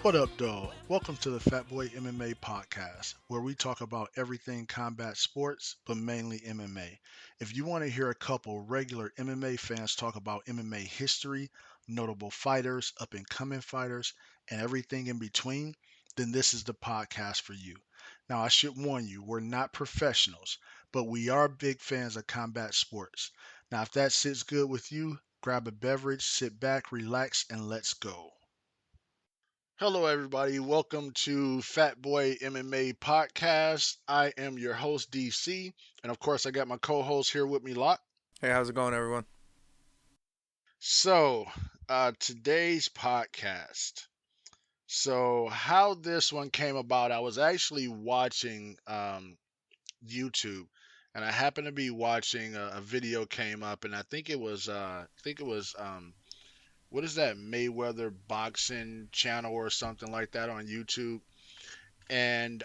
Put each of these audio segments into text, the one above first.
What up, though? Welcome to the Fat Boy MMA podcast, where we talk about everything combat sports, but mainly MMA. If you want to hear a couple regular MMA fans talk about MMA history, notable fighters, up and coming fighters, and everything in between, then this is the podcast for you. Now, I should warn you, we're not professionals, but we are big fans of combat sports. Now, if that sits good with you, grab a beverage, sit back, relax, and let's go. Hello, everybody. Welcome to Fat Boy MMA Podcast. I am your host, DC. And of course, I got my co host here with me, Lot. Hey, how's it going, everyone? Today's podcast. So, how this one came about, I was actually watching YouTube. And I happened to be watching a video came up, and I think it was what is that Mayweather boxing channel or something like that on YouTube, and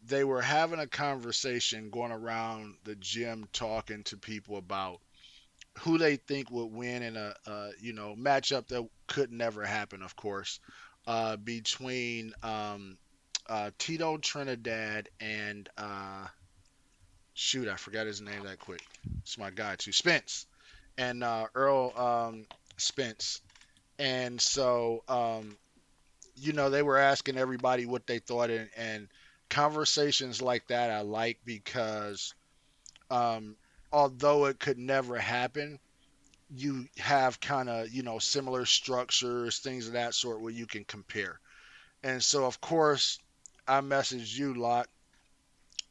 they were having a conversation going around the gym talking to people about who they think would win in a matchup that could never happen, of course, between Tito Trinidad and shoot, I forgot his name that quick. It's my guy too, Spence, and Earl Spence. And they were asking everybody what they thought, and conversations like that I like because um, although it could never happen, you have kind of, similar structures, things of that sort where you can compare. And so, of course, I messaged you, Lot,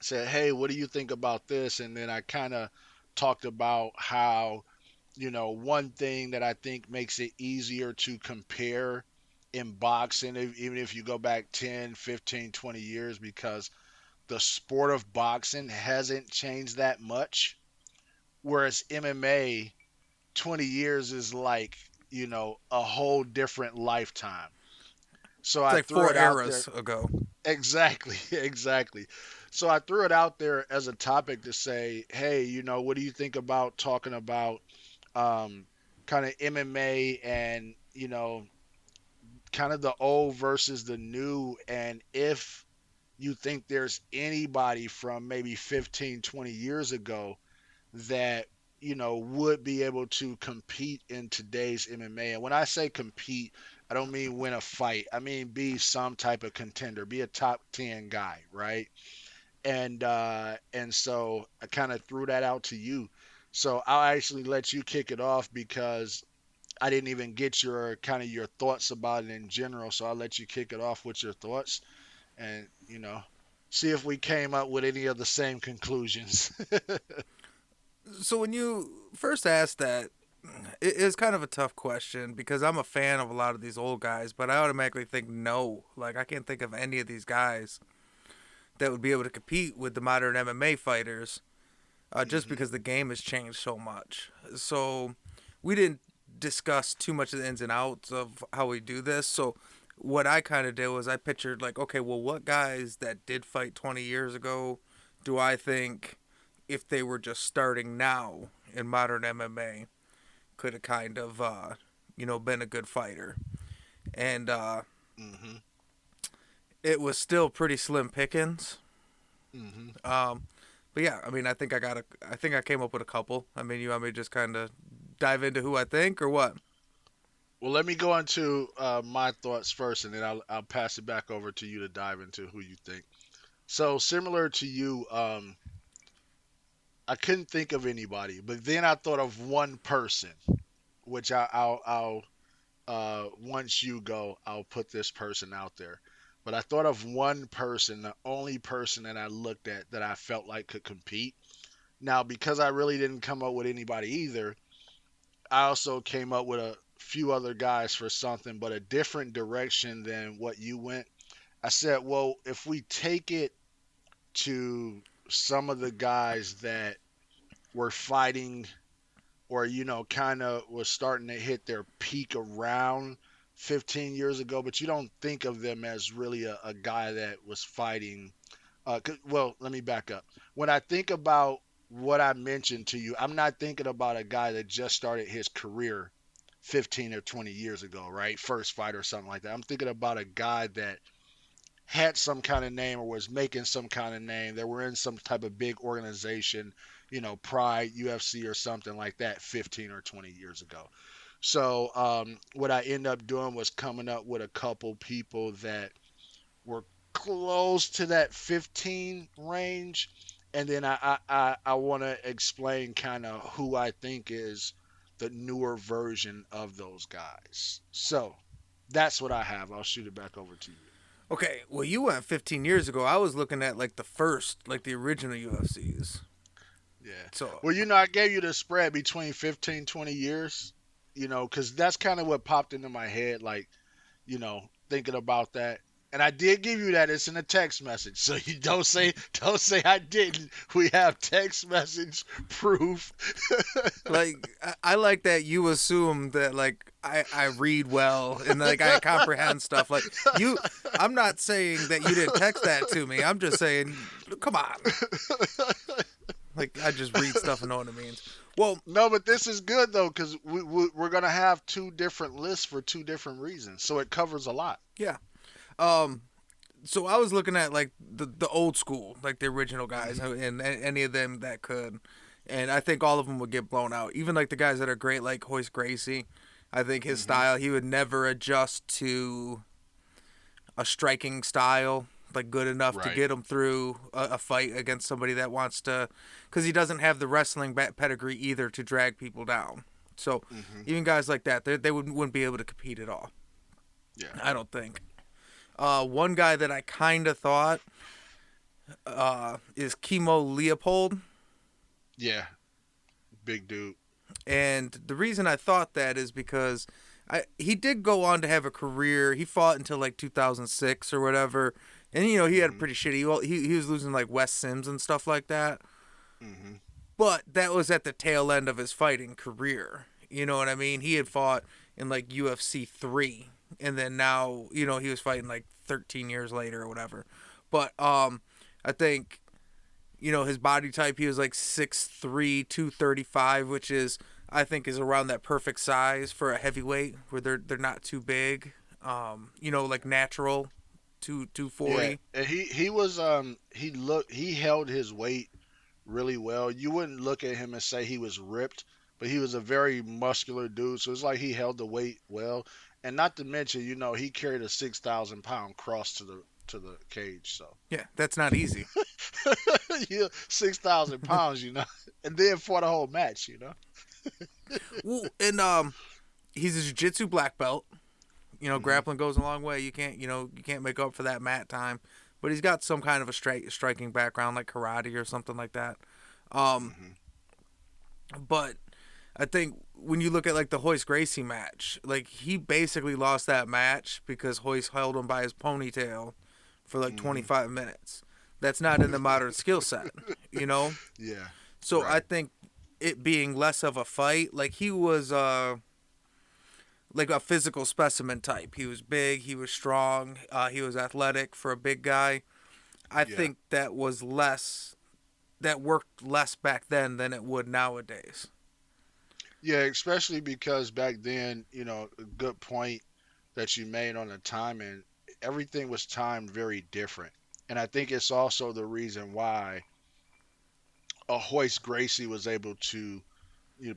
said, hey, what do you think about this? And then I kind of talked about how one thing that I think makes it easier to compare in boxing, even if you go back 10, 15, 20 years, because the sport of boxing hasn't changed that much. Whereas MMA, 20 years is like, a whole different lifetime. So It's I like threw four it out there. eras ago. Exactly, exactly. So I threw it out there as a topic to say, hey, what do you think about talking about um, kind of MMA and kind of the old versus the new, and if you think there's anybody from maybe 15, 20 years ago that would be able to compete in today's MMA. And when I say compete, I don't mean win a fight. I mean be some type of contender, be a top 10 guy, right? And so I kind of threw that out to you. So I'll actually let you kick it off because I didn't even get your kind of your thoughts about it in general. So I'll let you kick it off with your thoughts, and see if we came up with any of the same conclusions. So when you first asked that, it is kind of a tough question because I'm a fan of a lot of these old guys, but I automatically think no. Like I can't think of any of these guys that would be able to compete with the modern MMA fighters, just hmm because the game has changed so much. So we didn't discuss too much of the ins and outs of how we do this. So what I kind of did was I pictured like, okay, well, what guys that did fight 20 years ago do I think if they were just starting now in modern MMA could have kind of been a good fighter. And hmm it was still pretty slim pickings. hmm Um, but yeah, I mean, I think I came up with a couple. I mean, you want me to just kind of dive into who I think or what? Well, let me go into my thoughts first, and then I'll pass it back over to you to dive into who you think. So similar to you, I couldn't think of anybody, but then I thought of one person, which I'll once you go, I'll put this person out there. But I thought of one person, the only person that I looked at that I felt like could compete. Now, because I really didn't come up with anybody either, I also came up with a few other guys for something, but a different direction than what you went. I said, well, if we take it to some of the guys that were fighting or, kind of was starting to hit their peak around 15 years ago, but you don't think of them as really a guy that was fighting. Well, let me back up. When I think about what I mentioned to you, I'm not thinking about a guy that just started his career 15 or 20 years ago, right? First fight or something like that. I'm thinking about a guy that had some kind of name or was making some kind of name. They were in some type of big organization, Pride, UFC, or something like that 15 or 20 years ago. So what I ended up doing was coming up with a couple people that were close to that 15 range. And then I want to explain kind of who I think is the newer version of those guys. So that's what I have. I'll shoot it back over to you. Okay, well, you went 15 years ago. I was looking at like the first, like the original UFCs. Yeah. So, Well, I gave you the spread between 15, 20 years, because that's kind of what popped into my head, like, thinking about that. And I did give you that. It's in a text message. So you don't say I didn't. We have text message proof. like, I like that you assume that like I read well and like I comprehend stuff. Like you, I'm not saying that you didn't text that to me. I'm just saying, come on. Like I just read stuff and know what it means. Well, No, but this is good though, because we're gonna have two different lists for two different reasons, so it covers a lot. yeah. Um, so I was looking at like the old school, like the original guys, Hmm. and any of them that could, and I think all of them would get blown out. Even like the guys that are great, like Hoist Gracie. I think his Hmm. style, he would never adjust to a striking style like good enough to Right. get him through a fight against somebody that wants to, because he doesn't have the wrestling pedigree either to drag people down. So Hmm. even guys like that, they wouldn't be able to compete at all. Yeah. I don't think. One guy that I kind of thought is Chemo Leopold. Yeah. Big dude. And the reason I thought that is because he did go on to have a career. He fought until like 2006 or whatever. And, he had a Hmm. pretty shitty. Well, he was losing like Wes Sims and stuff like that. Hmm. But that was at the tail end of his fighting career. You know what I mean? He had fought in like UFC 3. And then now, he was fighting like 13 years later or whatever. But I think his body type, he was like 6'3", 235, which is I think is around that perfect size for a heavyweight where they're not too big. Like natural 240. Yeah, and he held his weight really well. You wouldn't look at him and say he was ripped, but he was a very muscular dude. So it's like he held the weight well, and not to mention, he carried a 6,000 pound cross to the cage. So Yeah, that's not easy. yeah, 6,000 pounds, and then for the whole match. Well, and he's a jiu-jitsu black belt. Hmm. Grappling goes a long way. You can't make up for that mat time, but he's got some kind of a striking background like karate or something like that. Um, Hmm. but I think when you look at like the Hoist Gracie match, like he basically lost that match because Hoist held him by his ponytail for like Hmm. 25 minutes. That's not in the modern skill set, you know? Yeah. So I Right. think it being less of a fight, like he was like a physical specimen type. He was big, he was strong, he was athletic for a big guy. I Yeah. think that worked less back then than it would nowadays. Yeah, especially because back then, a good point that you made on the timing, everything was timed very different. And I think it's also the reason why a Hoist Gracie was able to,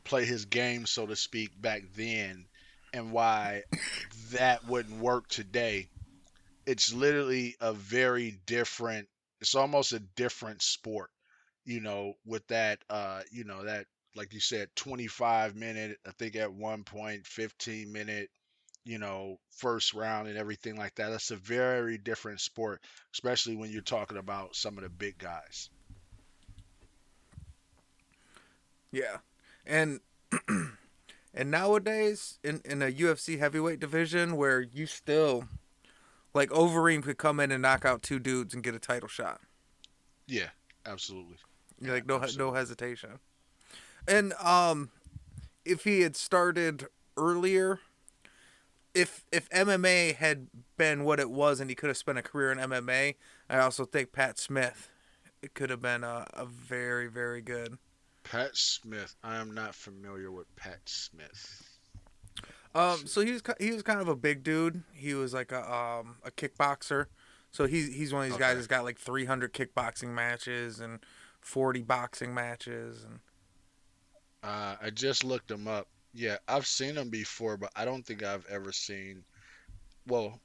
play his game, so to speak, back then, and why that wouldn't work today. It's literally a very different, it's almost a different sport, with that, that, like you said, 25 minute, I think at one point, 15 minute, first round and everything like that. That's a very different sport, especially when you're talking about some of the big guys. Yeah. And and nowadays in a UFC heavyweight division where you still like Overeem could come in and knock out two dudes and get a title shot. Yeah, absolutely. You're like no Absolutely. hesitation. And if he had started earlier, if MMA had been what it was and he could have spent a career in MMA, I also think Pat Smith it could have been a very very good. Pat Smith. I am not familiar with Pat Smith. So he was kind of a big dude. He was like a kickboxer. So he's one of these guys Okay. that's got like 300 kickboxing matches and 40 boxing matches and I just looked him up. Yeah, I've seen him before, but I don't think I've ever seen. Well,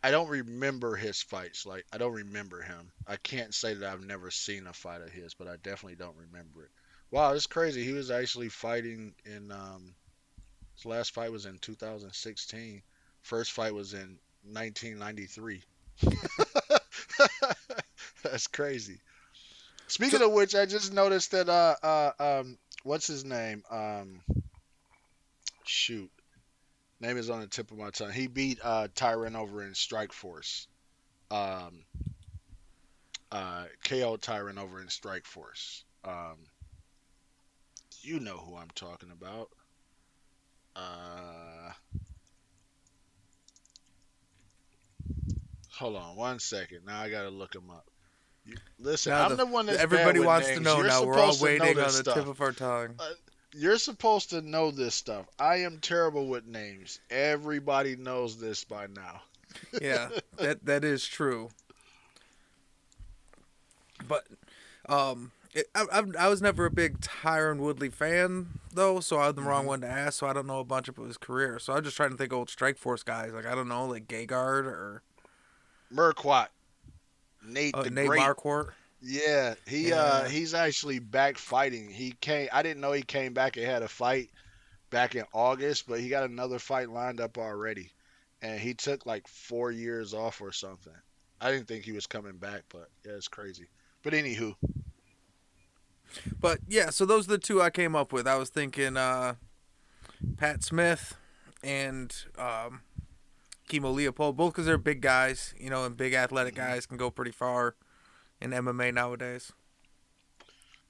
I don't remember his fights. Like, I don't remember him. I can't say that I've never seen a fight of his, but I definitely don't remember it. Wow, that's crazy. He was actually fighting in his last fight was in 2016. First fight was in 1993. That's crazy. so Speaking of which, I just noticed that what's his name? Shoot, name is on the tip of my tongue. He beat Tyron over in Strike Force. Um, KO Tyron over in Strike Force. You know who I'm talking about. Uh, Hold on one second. Now I gotta look him up. Listen, now I'm the the one that's bad everybody with wants to names. know You're now. We're all supposed to know waiting on this the tip stuff. of our tongue. Uh, you're supposed to know this stuff. I am terrible with names. Everybody knows this by now. Yeah, that is true. But I was never a big Tyron Woodley fan though, so I'm the wrong Hmm. one to ask. So I don't know a bunch about his career. So I'm just trying to think of old Strike Force guys. Like I don't know, like Gegard or Merquat, Nate the Nate Great. Marquardt. Yeah, Yeah, he's actually back fighting. He came. I didn't know he came back and had a fight back in August, but he got another fight lined up already, and he took like 4 years off or something. I didn't think he was coming back, but yeah, it's crazy. But anywho, but yeah. So those are the two I came up with. I was thinking Pat Smith and Chemo Leopold, both because they're big guys, you know, and big athletic mhm. guys can go pretty far in MMA nowadays.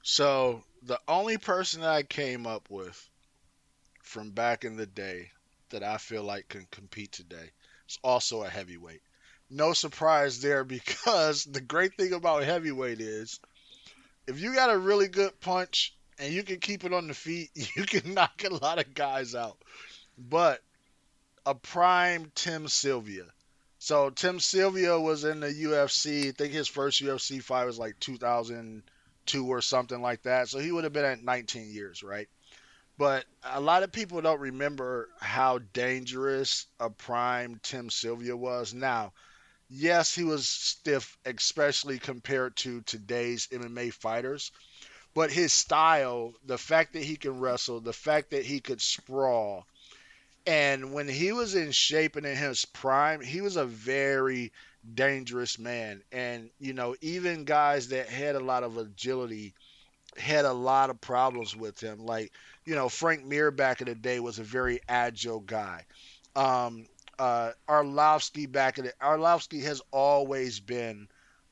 So the only person that I came up with from back in the day that I feel like can compete today is also a heavyweight. No surprise there because the great thing about heavyweight is if you got a really good punch and you can keep it on the feet, you can knock a lot of guys out. But a prime Tim Sylvia. So Tim Sylvia was in the UFC. I think his first UFC fight was like 2002 or something like that. So he would have been at 19 years, right? But a lot of people don't remember how dangerous a prime Tim Sylvia was. Now, yes, he was stiff, especially compared to today's MMA fighters. But his style, the fact that he can wrestle, the fact that he could sprawl, and when he was in shape and in his prime, he was a very dangerous man. And, even guys that had a lot of agility had a lot of problems with him. Like, Frank Mir back in the day was a very agile guy. Um, Arlovsky has always been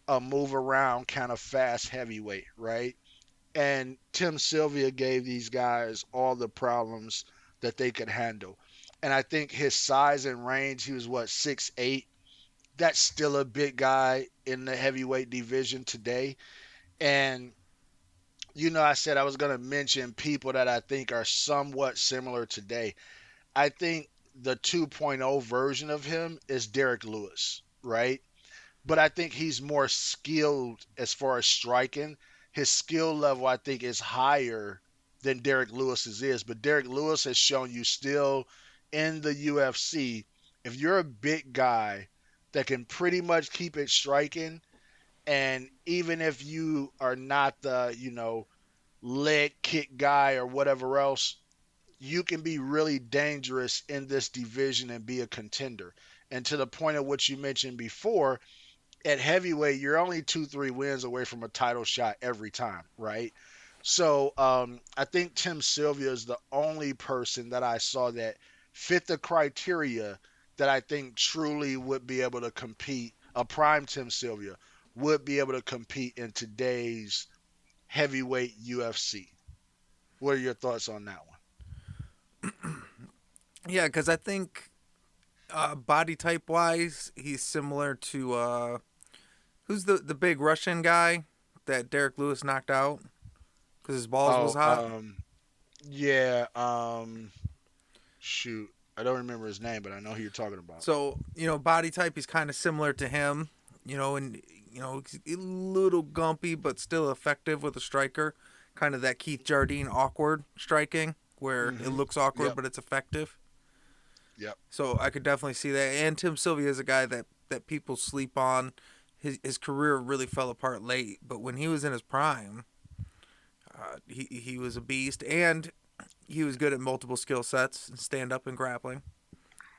a move around kind of fast heavyweight, right? And Tim Sylvia gave these guys all the problems that they could handle. And I think his size and range, he was what, 6'8". That's still a big guy in the heavyweight division today. And I said I was going to mention people that I think are somewhat similar today. I think the 2.0 version of him is Derek Lewis, right? But I think he's more skilled as far as striking. His skill level, I think, is higher than Derek Lewis's is. But Derek Lewis has shown you still in the UFC, if you're a big guy that can pretty much keep it striking, and even if you are not the, leg kick guy or whatever else, you can be really dangerous in this division and be a contender. And to the point of what you mentioned before, at heavyweight, you're only 2, 3 wins away from a title shot every time, right? So I think Tim Sylvia is the only person that I saw that fit the criteria that I think truly would be able to compete. A prime Tim Sylvia would be able to compete in today's heavyweight UFC. What are your thoughts on that one? Yeah, because I think body type wise, he's similar to who's the big Russian guy that Derek Lewis knocked out because his balls was Oh, hot. yeah. Shoot. I don't remember his name, but I know who you're talking about. So body type is kind of similar to him. And he's a little gumpy, but still effective with a striker. Kind of that Keith Jardine awkward striking, where it Mm-hmm. looks awkward Yep. but it's effective. Yep. So I could definitely see that. And Tim Sylvia is a guy that people sleep on. His career really fell apart late, but when he was in his prime, he was a beast, and he was good at multiple skill sets, stand up and grappling.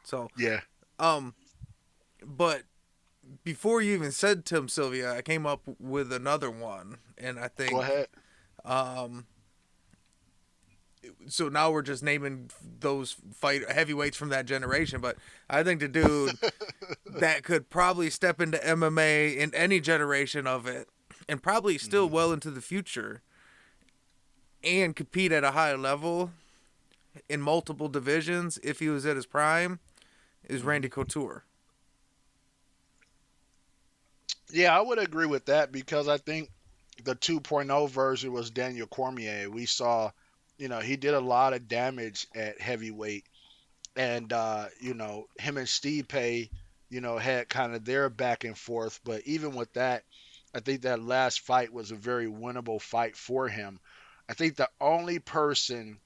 So, Yeah. um, but before you even said Tim Sylvia, I came up with another one, and I Go think ahead. um, so now we're just naming those fight heavyweights from that generation. But I think the dude that could probably step into MMA in any generation of it, and probably still Hmm. well into the future, and compete at a high level in multiple divisions if he was at his prime, is Hmm. Randy Couture. Yeah, I would agree with that because I think the 2.0 version was Daniel Cormier. We saw, he did a lot of damage at heavyweight, and him and Stipe, had kind of their back and forth. But even with that, I think that last fight was a very winnable fight for him. I think the only person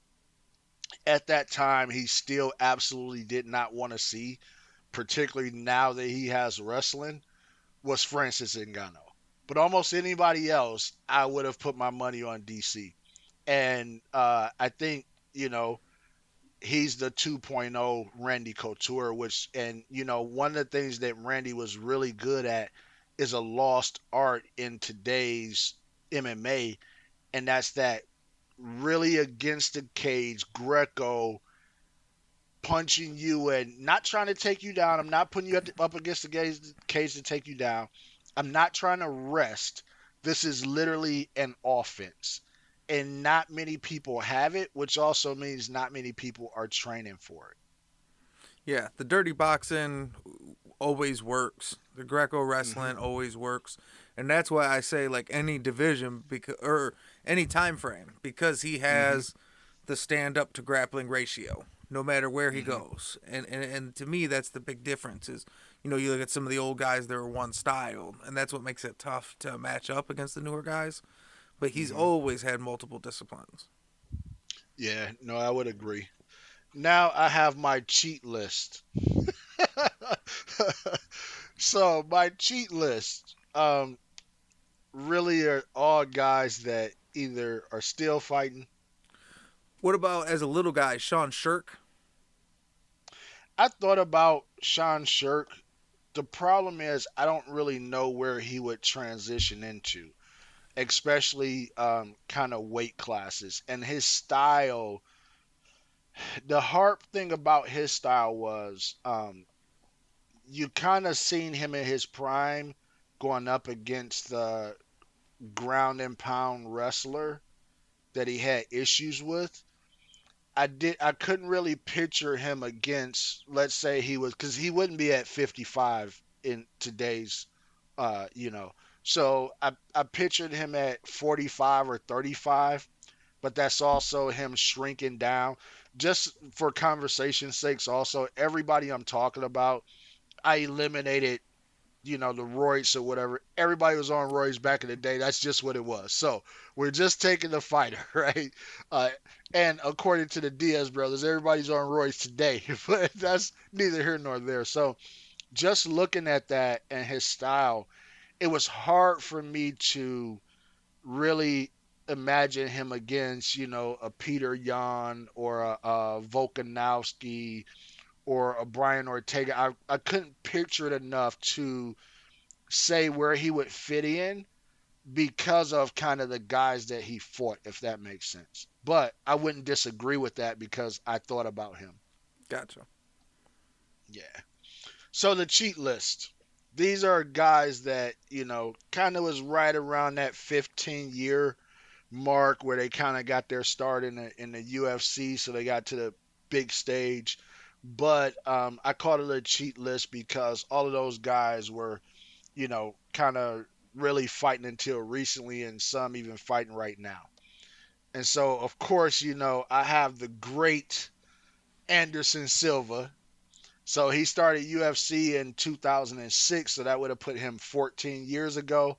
at that time he still absolutely did not want to see, particularly now that he has wrestling, was Francis Ngannou. But almost anybody else, I would have put my money on DC. And I think, you know, he's the 2.0 Randy Couture, and one of the things that Randy was really good at is a lost art in today's MMA, and that's that really against the cage Greco punching you and not trying to take you down. I'm not putting you up against the cage to take you down. I'm not trying to rest. This is literally an offense. And not many people have it, which also means not many people are training for it. Yeah, the dirty boxing always works. The Greco Hmm. wrestling always works, and that's why I say like any division because or any time frame because he Hmm. has the stand up to grappling ratio no matter where he Hmm. goes. And to me that's the big difference is you look at some of the old guys that were one style and that's what makes it tough to match up against the newer guys. But he's Hmm. always had multiple disciplines. Yeah, no, I would agree. Now I have my cheat list. So my cheat list really are all guys that either are still fighting. What about as a little guy, Sean Shirk? I thought about Sean Shirk. The problem is I don't really know where he would transition into, especially kind of weight classes and his style. The hard thing about his style was you kind of seen him in his prime going up against the ground and pound wrestler that he had issues with. I couldn't really picture him against, let's say he was, because he wouldn't be at 55 in today's you know. So I pictured him at 45 or 35, but that's also him shrinking down. Just for conversation's sakes, also everybody I'm talking about, I eliminated, the roids or whatever. Everybody was on roids back in the day. That's just what it was. So we're just taking the fighter, right? Uh, and according to the Diaz brothers, everybody's on roids today, but that's neither here nor there. So just looking at that and his style, it was hard for me to really imagine him against, a Peter Yan or a Volkanovski or a Brian Ortega. I couldn't picture it enough to say where he would fit in because of kind of the guys that he fought, if that makes sense. But I wouldn't disagree with that because I thought about him. Gotcha. Yeah. So the cheat list. These are guys that, kind of was right around that 15-year mark where they kind of got their start in the UFC, so they got to the big stage. But I called it a cheat list because all of those guys were, kind of really fighting until recently, and some even fighting right now. And so, of course, I have the great Anderson Silva. So he started UFC in 2006, so that would have put him 14 years ago.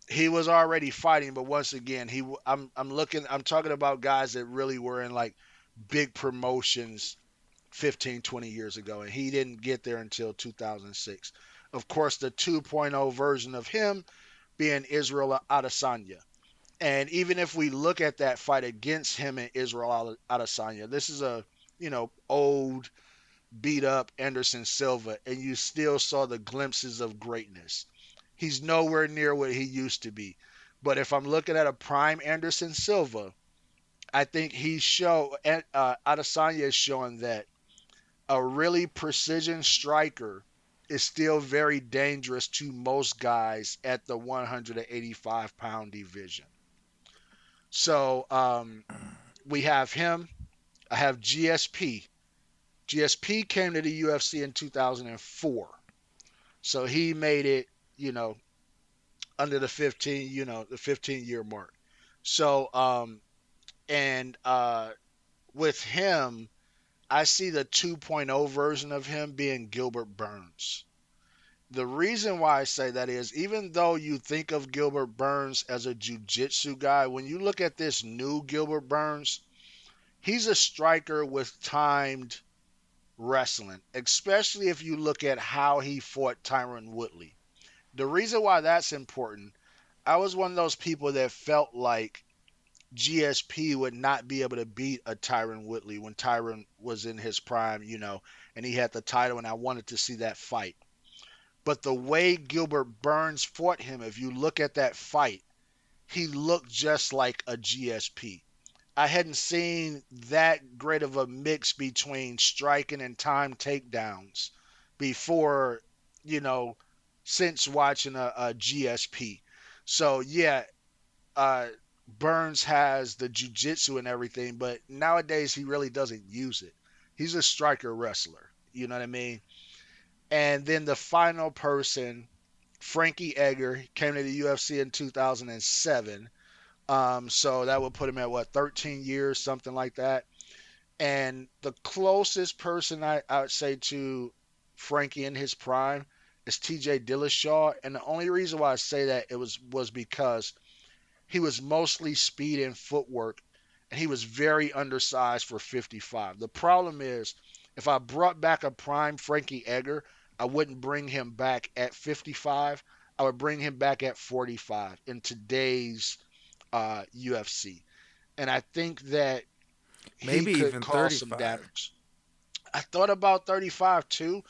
He was already fighting, but once again, I'm talking about guys that really were in like big promotions 15, 20 years ago, and he didn't get there until 2006. Of course, the 2.0 version of him being Israel Adesanya. And even if we look at that fight against him and Israel Adesanya, this is a, old, beat up Anderson Silva, and you still saw the glimpses of greatness. He's nowhere near what he used to be. But if I'm looking at a prime Anderson Silva, I think Adesanya is showing that a really precision striker is still very dangerous to most guys at the 185-pound division. So we have him. I have GSP. GSP came to the UFC in 2004. So he made it, you know, under the 15-year mark. So, and with him, I see the 2.0 version of him being Gilbert Burns. The reason why I say that is even though you think of Gilbert Burns as a jiu-jitsu guy, when you look at this new Gilbert Burns, he's a striker with timed wrestling, especially if you look at how he fought Tyron Woodley. The reason why that's important, I was one of those people that felt like GSP would not be able to beat a Tyron Woodley when Tyron was in his prime, and he had the title, and I wanted to see that fight. But the way Gilbert Burns fought him, if you look at that fight, he looked just like a GSP. I hadn't seen that great of a mix between striking and time takedowns before, you know, since watching a GSP. So yeah, uh, Burns has the jujitsu and everything, but nowadays he really doesn't use it. He's a striker wrestler. You know what I mean? And then the final person, Frankie Edgar, came to the UFC in 2007. So that would put him at what, 13 years, something like that. And the closest person I would say to Frankie in his prime is TJ Dillashaw. And the only reason why I say that it was because he was mostly speed and footwork, and he was very undersized for 55. The problem is, if I brought back a prime Frankie Edgar, I wouldn't bring him back at 55. I would bring him back at 45 in today's UFC. And I think that he Maybe could even cause some 35. damage. I thought about 35 too,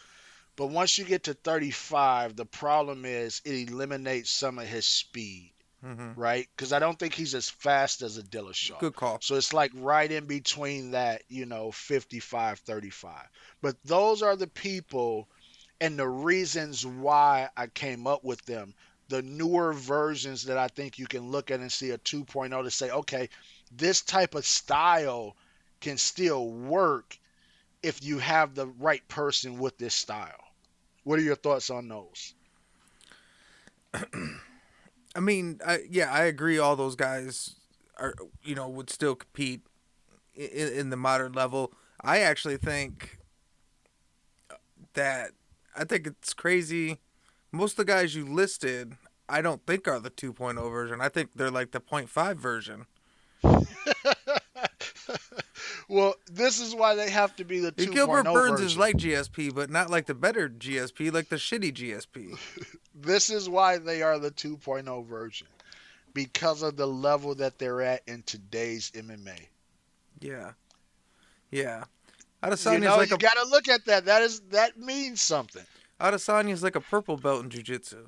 but once you get to 35, the problem is it eliminates some of his speed, Hmm. right? Because I don't think he's as fast as a Dillashaw. Good call. So it's like right in between that, 55, 35. But those are the people and the reasons why I came up with them. The newer versions that I think you can look at and see a 2.0 to say, okay, this type of style can still work if you have the right person with this style. What are your thoughts on those? I mean, yeah, I agree. All those guys are, would still compete in the modern level. I actually think that I think it's crazy. Most of the guys you listed, I don't think are the 2.0 version. I think they're like the point 0.5 version. Well, this is why they have to be the Gilbert 2.0 Burns is version. like GSP, but not like the better GSP, like the shitty GSP. This is why they are the 2.0 version because of the level that they're at in today's MMA. Yeah, yeah. You Adesanya's know, like you a got to look at that. That means something. Adesanya's like a purple belt in jiu-jitsu.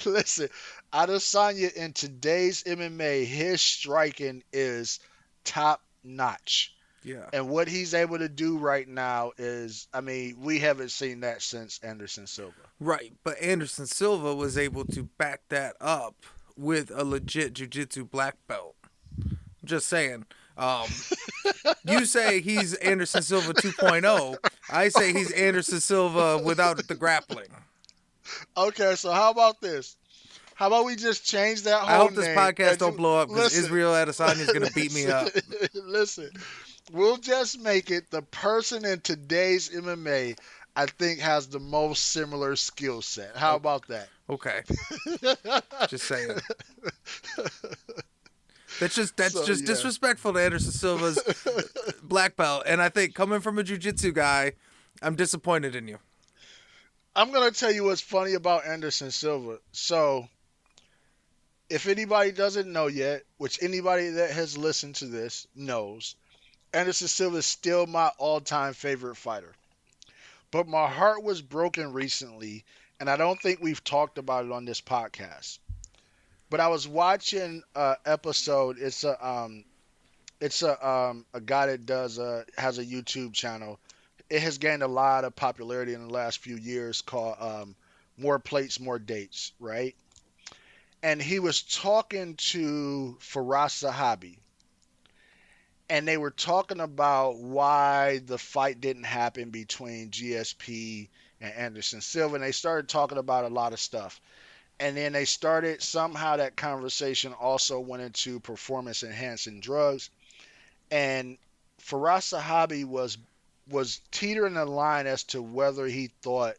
Listen, Adesanya in today's MMA, his striking is top notch. Yeah. And what he's able to do right now is, I mean, we haven't seen that since Anderson Silva. Right, but Anderson Silva was able to back that up with a legit jiu-jitsu black belt. Just saying. Um, you say he's Anderson Silva 2.0. I say he's Anderson Silva without the grappling. Okay, so how about this? How about we just change that I whole hope this name podcast and don't blow up because listen, Israel Adesanya is going to beat me listen, up. listen. We'll just make it the person in today's MMA I think has the most similar skill set. How Oh, about that? okay. Just saying. That's So just yeah. disrespectful to Anderson Silva's black belt, and I think coming from a jiu-jitsu guy, I'm disappointed in you. I'm gonna tell you what's funny about Anderson Silva. So if anybody doesn't know yet, which anybody that has listened to this knows, Anderson Silva is still my all-time favorite fighter. But my heart was broken recently, and I don't think we've talked about it on this podcast. But I was watching a episode. It's a guy that does has a YouTube channel. It has gained a lot of popularity in the last few years called More Plates, More Dates, right? And he was talking to Faraz Sahabi, and they were talking about why the fight didn't happen between GSP and Anderson Silva. And they started talking about a lot of stuff. And then they started somehow that conversation also went into performance enhancing drugs. And Faraz Sahabi was teetering the line as to whether he thought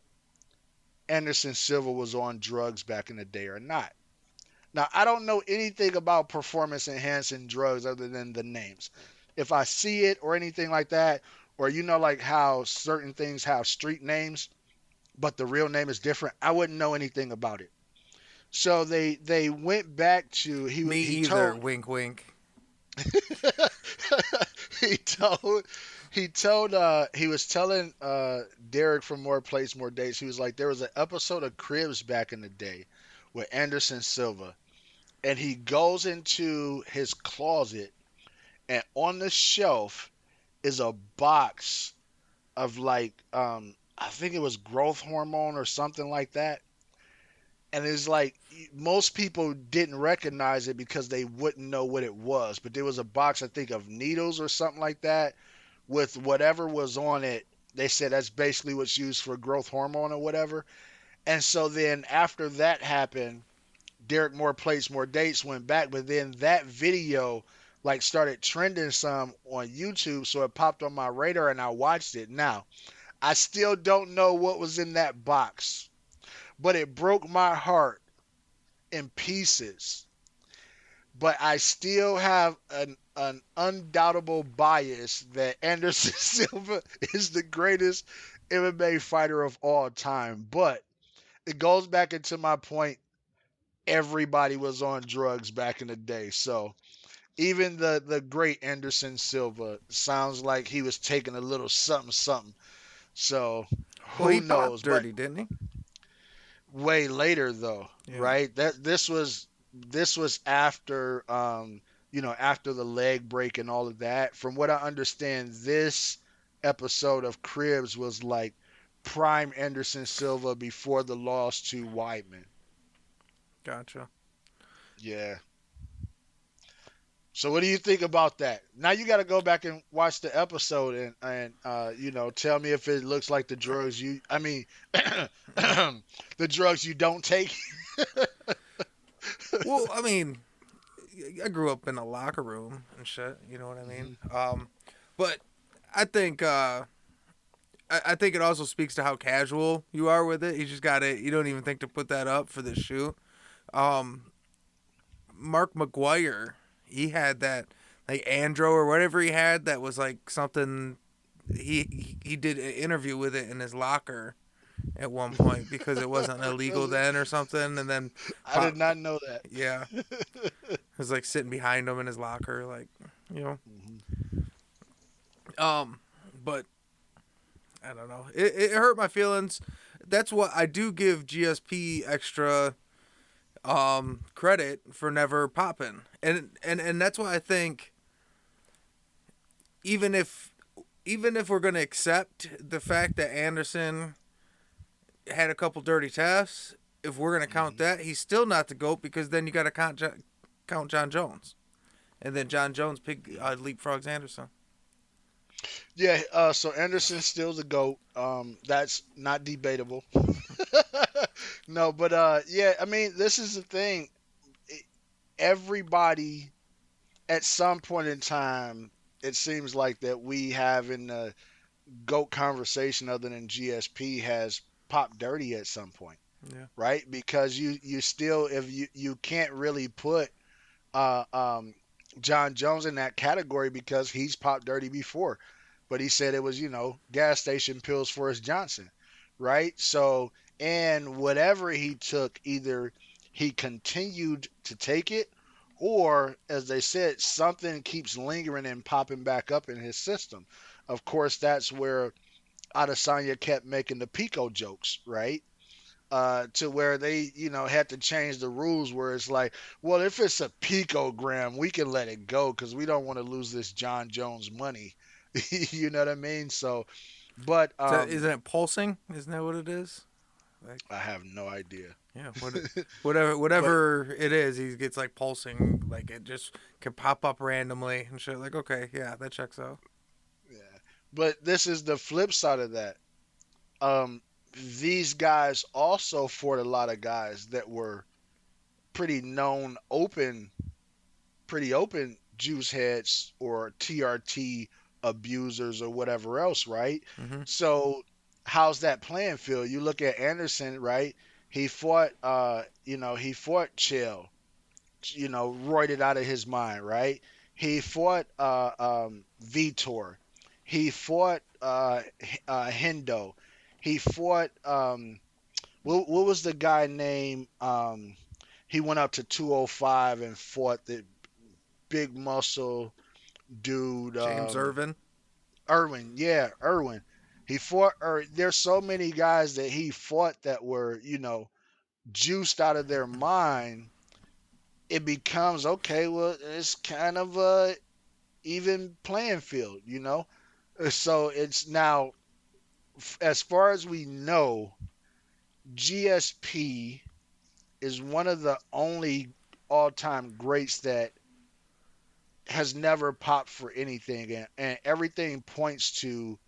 Anderson Silva was on drugs back in the day or not. Now, I don't know anything about performance enhancing drugs other than the names. If I see it or anything like that, or like how certain things have street names, but the real name is different, I wouldn't know anything about it. So they went back to Me he either. told Wink, wink. he told he was telling Derek from More Plays More Dates. He was like, there was an episode of Cribs back in the day with Anderson Silva, and he goes into his closet, and on the shelf is a box of like I think it was growth hormone or something like that. And it's like most people didn't recognize it because they wouldn't know what it was. But there was a box, I think, of needles or something like that with whatever was on it. They said that's basically what's used for growth hormone or whatever. And so then after that happened, Derek Moore Plays More Dates went back, but then that video like started trending some on YouTube, so it popped on my radar and I watched it. Now, I still don't know what was in that box, but it broke my heart in pieces. But I still have an undoubtable bias that Anderson Silva is the greatest MMA fighter of all time. But it goes back into my point. Everybody was on drugs back in the day. So even the great Anderson Silva sounds like he was taking a little something something. So Well, he who popped knows? But dirty, didn't he? way later though, Yeah. right? That this was after after the leg break and all of that. From what I understand, this episode of Cribs was like prime Anderson Silva before the loss to Weidman. Gotcha. Yeah. So what do you think about that? Now you got to go back and watch the episode and tell me if it looks like the drugs you I mean the drugs you don't take. Well, I mean, I grew up in a locker room and shit. You know what I mean? Mhm. But I think I think it also speaks to how casual you are with it. You just got it. You don't even think to put that up for the shoot. Um, Mark McGuire, he had that like Andro or whatever he had that was like something. He did an interview with it in his locker at one point because it wasn't illegal then or something, and then I did pop. not know Yeah, that. it was like sitting behind him in his locker, like you know. Mhm. Um, but I don't know. It hurt my feelings. That's what I do give GSP extra credit for never popping, and that's why I think even if even if we're gonna accept the fact that Anderson had a couple dirty tests, if we're gonna count Mhm. that, he's still not the goat because then you got to count John Jones, and then John Jones leapfrogs Anderson. Yeah, so Anderson's still the GOAT. That's not debatable. No, but yeah, I mean, this is the thing. Everybody at some point in time it seems like that we have in the GOAT conversation other than GSP has popped dirty at some point, Yeah. right? Because you still if you can't really put uh, um, John Jones in that category because he's popped dirty before, but he said it was gas station pills for his Johnson, right? So and whatever he took, either he continued to take it, or as they said, something keeps lingering and popping back up in his system. Of course, that's where Adesanya kept making the Pico jokes, right? To where they, had to change the rules where it's like, well, if it's a picogram, we can let it go because we don't want to lose this John Jones money. You know what I mean? So, but Isn't it pulsing? Isn't that what it is? Like, I have no idea. yeah, whatever But whatever it is, he gets like pulsing, like it just can pop up randomly and shit. Like, okay, yeah, that checks out. yeah, but this is the flip side of that. Um, these guys also fought a lot of guys that were pretty known pretty open juice heads or TRT abusers or whatever else, right? Mm-hmm. So how's that playing field? You look at Anderson, right? He fought Chill, roided out of his mind, right? He fought Vitor. He fought Hendo. He fought what was the guy name? He went up to 205 and fought the big muscle dude, James Irvin. Irwin. Yeah, Irwin. He fought. There's so many guys that he fought that were, juiced out of their mind. It becomes okay. Well, it's kind of a even playing field. So it's now, as far as we know, GSP is one of the only all-time greats that has never popped for anything, and everything points to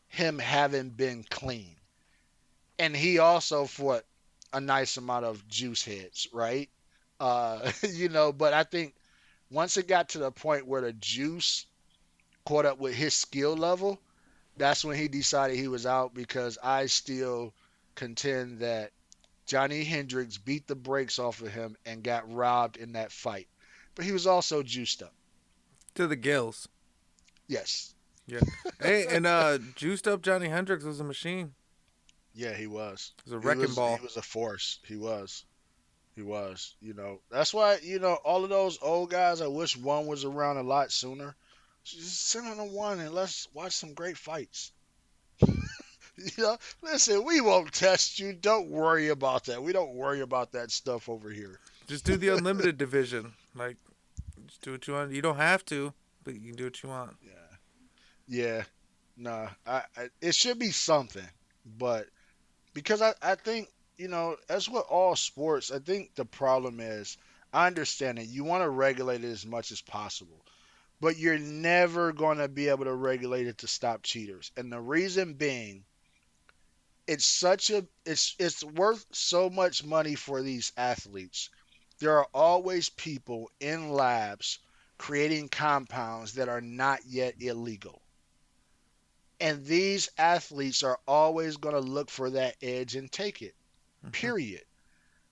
him having been clean. And he also fought a nice amount of juice heads, right? But I think once it got to the point where the juice caught up with his skill level, that's when he decided he was out because I still contend that Johnny Hendricks beat the brakes off of him and got robbed in that fight. But he was also juiced up. To the gills. Yes. Yeah. Hey, and juiced up Johnny Hendricks was a machine. Yeah, he was. It was a He wrecking was he ball. was a force. He was. He was. That's why, all of those old guys, I wish one was around a lot sooner. Just send on the one and let's watch some great fights. Listen, we won't test you. Don't worry about that. We don't worry about that stuff over here. Just do the unlimited division. Like, just do what you want. You don't have to, but you can do what you want. Yeah. Yeah. Nah. It should be something, but because I think, as with all sports, I think the problem is I understand it. You want to regulate it as much as possible, but you're never going to be able to regulate it to stop cheaters. And the reason being, it's worth so much money for these athletes. There are always people in labs creating compounds that are not yet illegal. And these athletes are always going to look for that edge and take it. Mm-hmm. Period.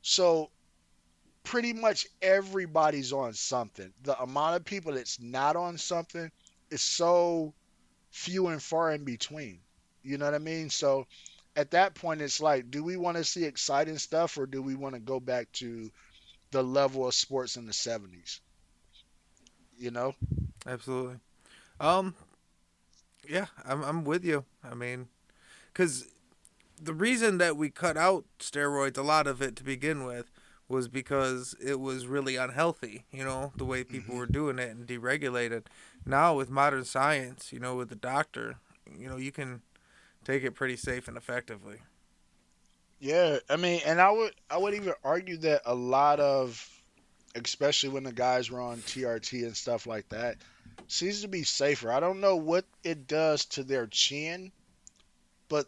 So pretty much everybody's on something. The amount of people that's not on something is so few and far in between. You know what I mean? So at that point, it's like, do we want to see exciting stuff or do we want to go back to the level of sports in the 70s? You know? Absolutely. Um, yeah, I'm with you. I mean, because the reason that we cut out steroids, a lot of it to begin with, was because it was really unhealthy. You know, the way people Hmm. were doing it and deregulated. Now with modern science, with the doctor, you can take it pretty safe and effectively. Yeah, I mean, and I would even argue that a lot of, especially when the guys were on TRT and stuff like that, seems to be safer. I don't know what it does to their chin, but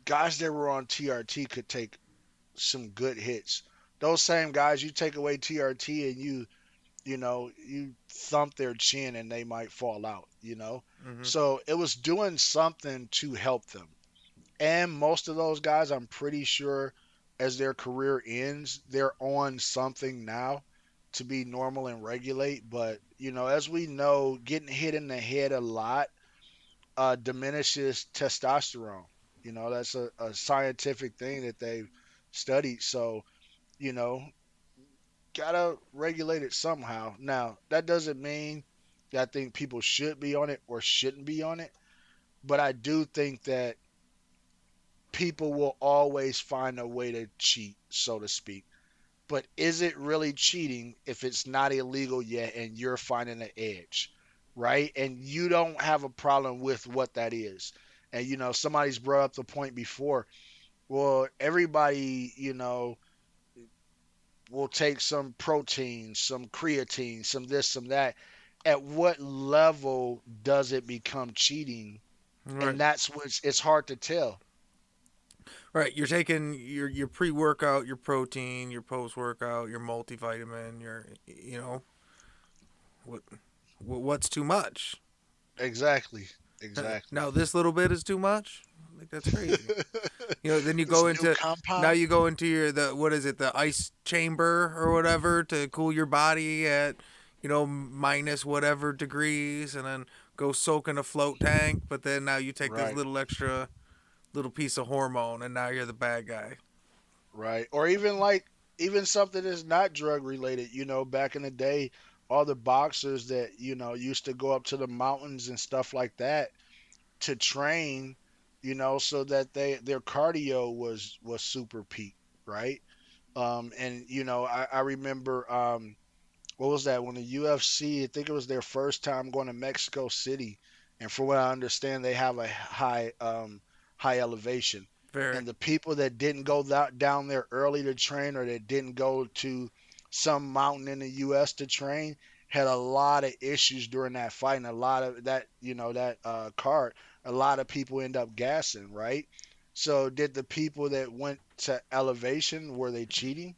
guys that were on TRT could take some good hits. Those same guys, you take away TRT and you thump their chin and they might fall out. Hmm. So it was doing something to help them. And most of those guys, I'm pretty sure, as their career ends, they're on something now to be normal and regulate. But, as we know, getting hit in the head a lot diminishes testosterone. That's a scientific thing that they've studied. So, you know, gotta regulate it somehow. Now, that doesn't mean that I think people should be on it or shouldn't be on it, but I do think that people will always find a way to cheat, so to speak. But is it really cheating if it's not illegal yet and you're finding an edge, right? And you don't have a problem with what that is. And somebody's brought up the point before. Well, everybody, will take some protein, some creatine, some this, some that. At what level does it become cheating? Right. And that's what it's hard to tell. Right. You're taking your pre workout, your protein, your post workout, your multivitamin, your what what's too much? Exactly. Exactly. Now this little bit is too much. Like that's crazy. Then you This go new into now compound. you go into your the what is it, the ice chamber or whatever to cool your body at minus whatever degrees, and then go soak in a float tank. But then now you take this Right. little extra little piece of hormone, and now you're the bad guy. Right. Or even something that's not drug related. Back in the day, all the boxers that, used to go up to the mountains and stuff like that to train, so that their cardio was super peak, right? And I remember what was that when the UFC? I think it was their first time going to Mexico City, and from what I understand, they have a high elevation, Very. and the people that didn't go down there early to train, or that didn't go to some mountain in the U.S. to train, had a lot of issues during that fight, and a lot of that that card, a lot of people end up gassing, right? So did the people that went to elevation, were they cheating?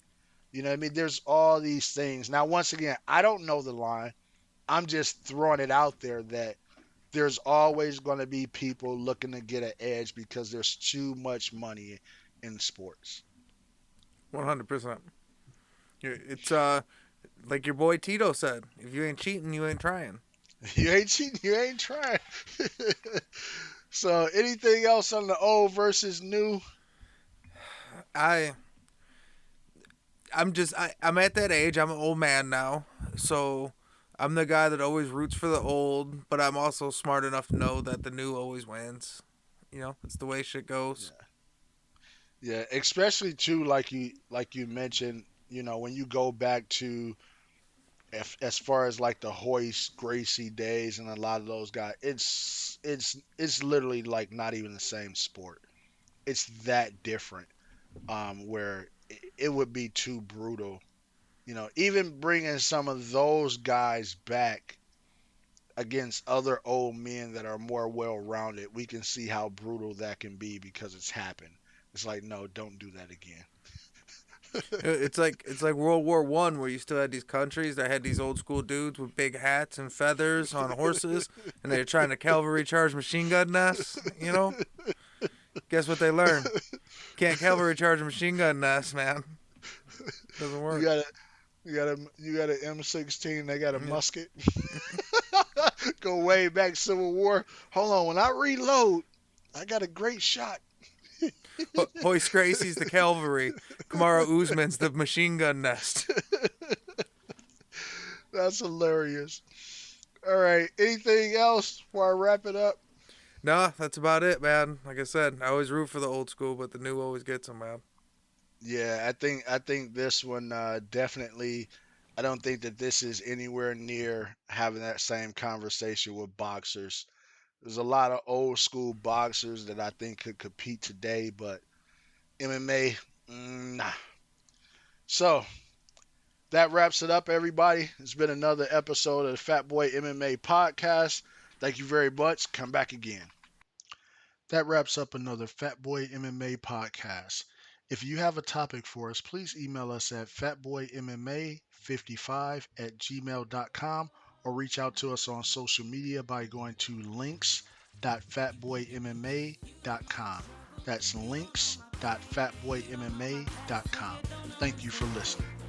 You know what I mean? There's all these things. Now, once again, I don't know the line. I'm just throwing it out there that there's always going to be people looking to get an edge because there's too much money in sports. 100%. It's like your boy Tito said, if you ain't cheating, you ain't trying. You ain't cheating, you ain't trying. So, anything else on the old versus new? I I'm at that age. I'm an old man now, so I'm the guy that always roots for the old, but I'm also smart enough to know that the new always wins. It's the way shit goes. Yeah, yeah. Especially too, like you mentioned, when you go back to as far as like the Hoist Gracie days and a lot of those guys, it's literally like not even the same sport. It's that different. Where it would be too brutal. Even bringing some of those guys back against other old men that are more well rounded, we can see how brutal that can be because it's happened. It's like, no, don't do that again. It's like World War I, where you still had these countries that had these old school dudes with big hats and feathers on horses, and they're trying to cavalry charge machine gun nests. Guess what they learned? Can't cavalry charge a machine gun nest, man. Doesn't you work. got a you got a M16. They got a Yeah. musket. Go way back Civil War. Hold on, when I reload, I got a great shot. Hoist Gracie's the cavalry. Kamara Usman's the machine gun nest. That's hilarious. All right. Anything else before I wrap it up? Nah, that's about it, man. Like I said, I always root for the old school, but the new always gets them, man. Yeah, I think this one definitely. I don't think that this is anywhere near having that same conversation with boxers. There's a lot of old school boxers that I think could compete today, but MMA, nah. So that wraps it up, everybody. It's been another episode of the Fat Boy MMA podcast. Thank you very much. Come back again. That wraps up another Fat Boy MMA podcast. If you have a topic for us, please email us at fatboymma55@gmail.com or reach out to us on social media by going to links.fatboymma.com. That's links.fatboymma.com. Thank you for listening.